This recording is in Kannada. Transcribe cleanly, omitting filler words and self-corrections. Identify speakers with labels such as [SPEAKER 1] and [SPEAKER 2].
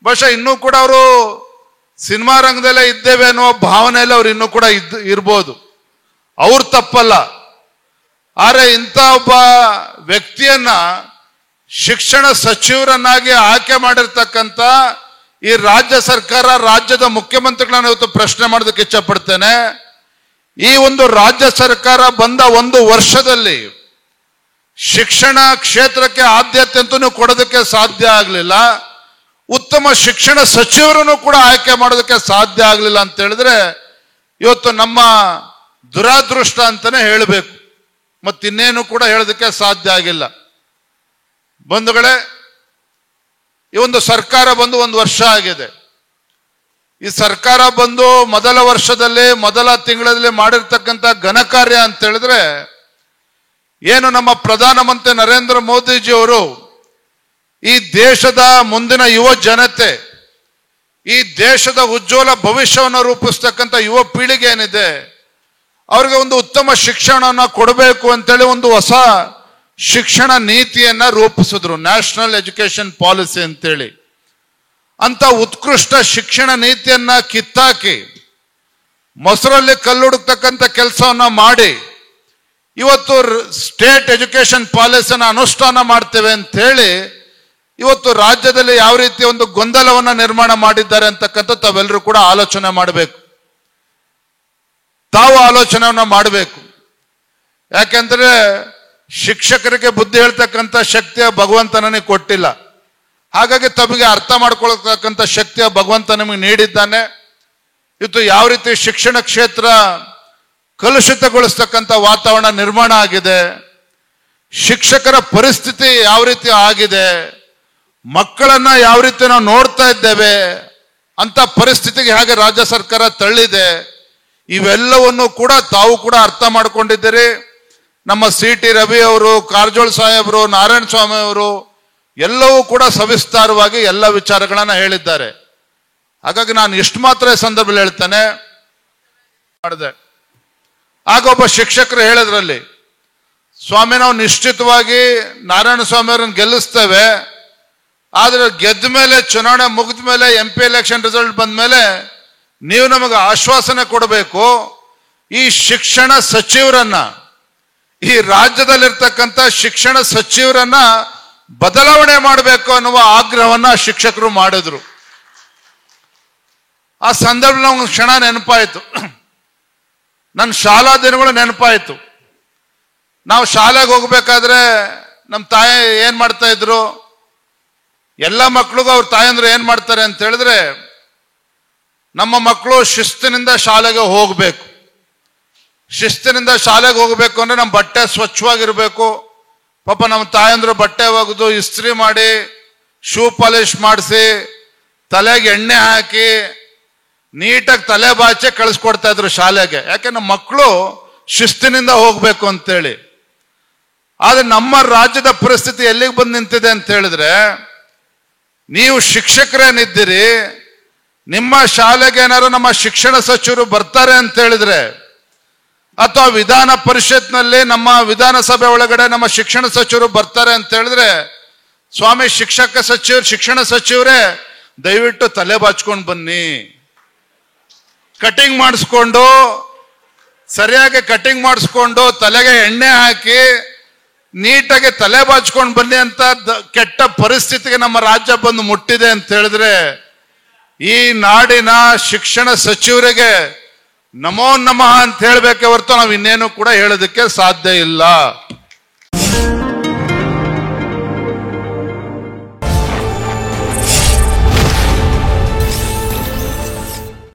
[SPEAKER 1] ಬಹುಶಃ ಇನ್ನೂ ಕೂಡ ಅವರು ಸಿನಿಮಾ ರಂಗದಲ್ಲೇ ಇದ್ದೇವೆ ಅನ್ನುವ ಭಾವನೆಯಲ್ಲಿ ಅವ್ರು ಇನ್ನೂ ಕೂಡ ಇರ್ಬೋದು. ಅವ್ರು ತಪ್ಪಲ್ಲ. ಆದರೆ ಇಂಥ ಒಬ್ಬ ವ್ಯಕ್ತಿಯನ್ನ ಶಿಕ್ಷಣ ಸಚಿವರನ್ನಾಗಿ ಆಯ್ಕೆ ಮಾಡಿರ್ತಕ್ಕಂಥ ಈ ರಾಜ್ಯ ಸರ್ಕಾರ, ರಾಜ್ಯದ ಮುಖ್ಯಮಂತ್ರಿಗಳನ್ನ ಇವತ್ತು ಪ್ರಶ್ನೆ ಮಾಡೋದಕ್ಕೆ ಇಚ್ಛಪಡ್ತೇನೆ. ಈ ಒಂದು ರಾಜ್ಯ ಸರ್ಕಾರ ಬಂದ 1 ವರ್ಷದಲ್ಲಿ ಶಿಕ್ಷಣ ಕ್ಷೇತ್ರಕ್ಕೆ ಆದ್ಯತೆ ಅಂತೂ ಕೊಡೋದಕ್ಕೆ ಸಾಧ್ಯ ಆಗಲಿಲ್ಲ. ಉತ್ತಮ ಶಿಕ್ಷಣ ಸಚಿವರನ್ನು ಕೂಡ ಆಯ್ಕೆ ಮಾಡೋದಕ್ಕೆ ಸಾಧ್ಯ ಆಗಲಿಲ್ಲ ಅಂತ ಹೇಳಿದ್ರೆ ಇವತ್ತು ನಮ್ಮ ದುರಾದೃಷ್ಟ ಅಂತಾನೆ ಹೇಳಬೇಕು. ಮತ್ತಿನ್ನೇನು ಕೂಡ ಹೇಳೋದಕ್ಕೆ ಸಾಧ್ಯ ಆಗಿಲ್ಲ. ಬಂಧುಗಳೇ, ಈ ಒಂದು ಸರ್ಕಾರ ಬಂದು 1 ವರ್ಷ ಆಗಿದೆ. ಈ ಸರ್ಕಾರ ಬಂದು ಮೊದಲ ವರ್ಷದಲ್ಲಿ, ಮೊದಲ ತಿಂಗಳಲ್ಲಿ ಮಾಡಿರ್ತಕ್ಕಂಥ ಘನ ಕಾರ್ಯ ಅಂತ ಹೇಳಿದ್ರೆ, ಏನು ನಮ್ಮ ಪ್ರಧಾನಮಂತ್ರಿ ನರೇಂದ್ರ ಮೋದಿಜಿಯವರು ಈ ದೇಶದ ಮುಂದಿನ ಯುವ ಜನತೆ, ಈ ದೇಶದ ಉಜ್ವಲ ಭವಿಷ್ಯವನ್ನು ರೂಪಿಸ್ತಕ್ಕಂಥ ಯುವ ಪೀಳಿಗೆ ಏನಿದೆ, ಅವ್ರಿಗೆ ಒಂದು ಉತ್ತಮ ಶಿಕ್ಷಣವನ್ನು ಕೊಡಬೇಕು ಅಂತೇಳಿ ಒಂದು ಹೊಸ ಶಿಕ್ಷಣ ನೀತಿಯನ್ನ ರೂಪಿಸಿದ್ರು, ನ್ಯಾಷನಲ್ ಎಜುಕೇಶನ್ ಪಾಲಿಸಿ ಅಂತೇಳಿ. ಅಂತ ಉತ್ಕೃಷ್ಟ ಶಿಕ್ಷಣ ನೀತಿಯನ್ನ ಕಿತ್ತಾಕಿ ಮೊಸರಲ್ಲಿ ಕಲ್ಲುಡುಕ್ತಕ್ಕಂಥ ಕೆಲಸವನ್ನ ಮಾಡಿ ಇವತ್ತು ಸ್ಟೇಟ್ ಎಜುಕೇಶನ್ ಪಾಲಿಸಿನ ಅನುಷ್ಠಾನ ಮಾಡ್ತೇವೆ ಅಂತ ಹೇಳಿ ಇವತ್ತು ರಾಜ್ಯದಲ್ಲಿ ಯಾವ ರೀತಿ ಒಂದು ಗೊಂದಲವನ್ನ ನಿರ್ಮಾಣ ಮಾಡಿದ್ದಾರೆ ಅಂತಕ್ಕಂಥ ತಾವೆಲ್ಲರೂ ಕೂಡ ಆಲೋಚನೆ ಮಾಡಬೇಕು. ತಾವು ಆಲೋಚನೆಯನ್ನ ಮಾಡಬೇಕು. ಯಾಕೆಂದ್ರೆ ಶಿಕ್ಷಕರಿಗೆ ಬುದ್ಧಿ ಹೇಳ್ತಕ್ಕಂಥ ಶಕ್ತಿಯ ಭಗವಂತ ನನಗೆ ಕೊಟ್ಟಿಲ್ಲ. ಹಾಗಾಗಿ ತಮಗೆ ಅರ್ಥ ಮಾಡ್ಕೊಳ್ತಕ್ಕಂಥ ಶಕ್ತಿಯ ಭಗವಂತ ನಮಗೆ ನೀಡಿದ್ದಾನೆ. ಇವತ್ತು ಯಾವ ರೀತಿ ಶಿಕ್ಷಣ ಕ್ಷೇತ್ರ ಕಲುಷಿತಗೊಳಿಸ್ತಕ್ಕಂಥ ವಾತಾವರಣ ನಿರ್ಮಾಣ ಆಗಿದೆ, ಶಿಕ್ಷಕರ ಪರಿಸ್ಥಿತಿ ಯಾವ ರೀತಿ ಆಗಿದೆ, ಮಕ್ಕಳನ್ನ ಯಾವ ರೀತಿ ನಾವು ನೋಡ್ತಾ ಇದ್ದೇವೆ ಅಂತ ಪರಿಸ್ಥಿತಿಗೆ ಹೇಗೆ ರಾಜ್ಯ ಸರ್ಕಾರ ತಳ್ಳಿದೆ, ಇವೆಲ್ಲವನ್ನು ಕೂಡ ತಾವು ಕೂಡ ಅರ್ಥ ಮಾಡ್ಕೊಂಡಿದ್ದೀರಿ. ನಮ್ಮ CT ರವಿ ಅವರು, ಕಾರಜೋಳ ಸಾಹೇಬರು, ನಾರಾಯಣ ಸ್ವಾಮಿ ಅವರು ಎಲ್ಲವೂ ಕೂಡ ಸವಿಸ್ತಾರವಾಗಿ ಎಲ್ಲ ವಿಚಾರಗಳನ್ನ ಹೇಳಿದ್ದಾರೆ. ಹಾಗಾಗಿ ನಾನು ಇಷ್ಟು ಮಾತ್ರ ಈ ಸಂದರ್ಭದಲ್ಲಿ ಹೇಳ್ತೇನೆ. ಮಾಡಿದೆ ಆಗ ಒಬ್ಬ ಶಿಕ್ಷಕರು ಹೇಳಿದ್ರಲ್ಲಿ, ಸ್ವಾಮಿ ನಾವು ನಿಶ್ಚಿತವಾಗಿ ನಾರಾಯಣ ಸ್ವಾಮಿ ಅವರನ್ನು ಗೆಲ್ಲಿಸ್ತೇವೆ, ಆದ್ರೆ ಗೆದ್ದ ಮೇಲೆ, ಚುನಾವಣೆ ಮುಗಿದ ಮೇಲೆ, MP ಎಲೆಕ್ಷನ್ ರಿಸಲ್ಟ್ ಬಂದ ಮೇಲೆ ನೀವು ನಮಗೆ ಆಶ್ವಾಸನೆ ಕೊಡಬೇಕು. ಈ ಶಿಕ್ಷಣ ಸಚಿವರನ್ನ, ಈ ರಾಜ್ಯದಲ್ಲಿರ್ತಕ್ಕಂಥ ಶಿಕ್ಷಣ ಸಚಿವರನ್ನ ಬದಲಾವಣೆ ಮಾಡಬೇಕು ಅನ್ನುವ ಆಗ್ರಹವನ್ನ ಶಿಕ್ಷಕರು ಮಾಡಿದ್ರು. ಆ ಸಂದರ್ಭದಲ್ಲಿ ಒಂದು ಕ್ಷಣ ನೆನಪಾಯಿತು, ನನ್ನ ಶಾಲಾ ದಿನಗಳು ನೆನಪಾಯಿತು. ನಾವು ಶಾಲೆಗೆ ಹೋಗ್ಬೇಕಾದ್ರೆ ನಮ್ಮ ತಾಯಿ ಏನ್ ಮಾಡ್ತಾ ಇದ್ರು, ಎಲ್ಲ ಮಕ್ಳಿಗೂ ಅವ್ರ ತಾಯಂದ್ರು ಏನ್ ಮಾಡ್ತಾರೆ ಅಂತ ಹೇಳಿದ್ರೆ, ನಮ್ಮ ಮಕ್ಕಳು ಶಿಸ್ತಿನಿಂದ ಶಾಲೆಗೆ ಹೋಗ್ಬೇಕು, ಶಿಸ್ತಿನಿಂದ ಶಾಲೆಗೆ ಹೋಗ್ಬೇಕು ಅಂದ್ರೆ ನಮ್ಮ ಬಟ್ಟೆ ಸ್ವಚ್ಛವಾಗಿರ್ಬೇಕು. ಪಾಪ ನಮ್ಮ ತಾಯಂದ್ರು ಬಟ್ಟೆ ಒಗೆದು ಇಸ್ತ್ರಿ ಮಾಡಿ, ಶೂ ಪಾಲಿಶ್ ಮಾಡಿಸಿ, ತಲೆಗೆ ಎಣ್ಣೆ ಹಾಕಿ ನೀಟಾಗಿ ತಲೆ ಬಾಚೆ ಕಳಿಸ್ಕೊಡ್ತಾ ಇದ್ರು ಶಾಲೆಗೆ. ಯಾಕೆ ನಮ್ಮ ಮಕ್ಕಳು ಶಿಸ್ತಿನಿಂದ ಹೋಗ್ಬೇಕು ಅಂತೇಳಿ. ಆದ್ರೆ ನಮ್ಮ ರಾಜ್ಯದ ಪರಿಸ್ಥಿತಿ ಎಲ್ಲಿಗೆ ಬಂದು ನಿಂತಿದೆ ಅಂತ ಹೇಳಿದ್ರೆ, ನೀವು ಶಿಕ್ಷಕರೇನಿದ್ದೀರಿ, ನಿಮ್ಮ ಶಾಲೆಗೆ ಏನಾದ್ರು ನಮ್ಮ ಶಿಕ್ಷಣ ಸಚಿವರು ಬರ್ತಾರೆ ಅಂತ ಹೇಳಿದ್ರೆ, ಅಥವಾ ವಿಧಾನ ಪರಿಷತ್ನಲ್ಲಿ ನಮ್ಮ ವಿಧಾನಸಭೆ ಒಳಗಡೆ ನಮ್ಮ ಶಿಕ್ಷಣ ಸಚಿವರು ಬರ್ತಾರೆ ಅಂತ ಹೇಳಿದ್ರೆ, ಸ್ವಾಮಿ ಶಿಕ್ಷಣ ಸಚಿವರೇ ದಯವಿಟ್ಟು ತಲೆ ಬಾಚ್ಕೊಂಡು ಬನ್ನಿ, ಕಟಿಂಗ್ ಮಾಡಿಸ್ಕೊಂಡು, ಸರಿಯಾಗಿ ಕಟಿಂಗ್ ಮಾಡಿಸ್ಕೊಂಡು, ತಲೆಗೆ ಎಣ್ಣೆ ಹಾಕಿ ನೀಟಾಗಿ ತಲೆ ಬಾಚ್ಕೊಂಡು ಬನ್ನಿ ಅಂತ ಕೆಟ್ಟ ಪರಿಸ್ಥಿತಿಗೆ ನಮ್ಮ ರಾಜ್ಯ ಬಂದು ಮುಟ್ಟಿದೆ ಅಂತ ಹೇಳಿದ್ರೆ, ಈ ನಾಡಿನ ಶಿಕ್ಷಣ ಸಚಿವರಿಗೆ ನಮೋ ನಮಃ ಅಂತ ಹೇಳ್ಬೇಕೆ ಹೊರತು ನಾವು ಇನ್ನೇನು ಕೂಡ ಹೇಳೋದಕ್ಕೆ ಸಾಧ್ಯ ಇಲ್ಲ.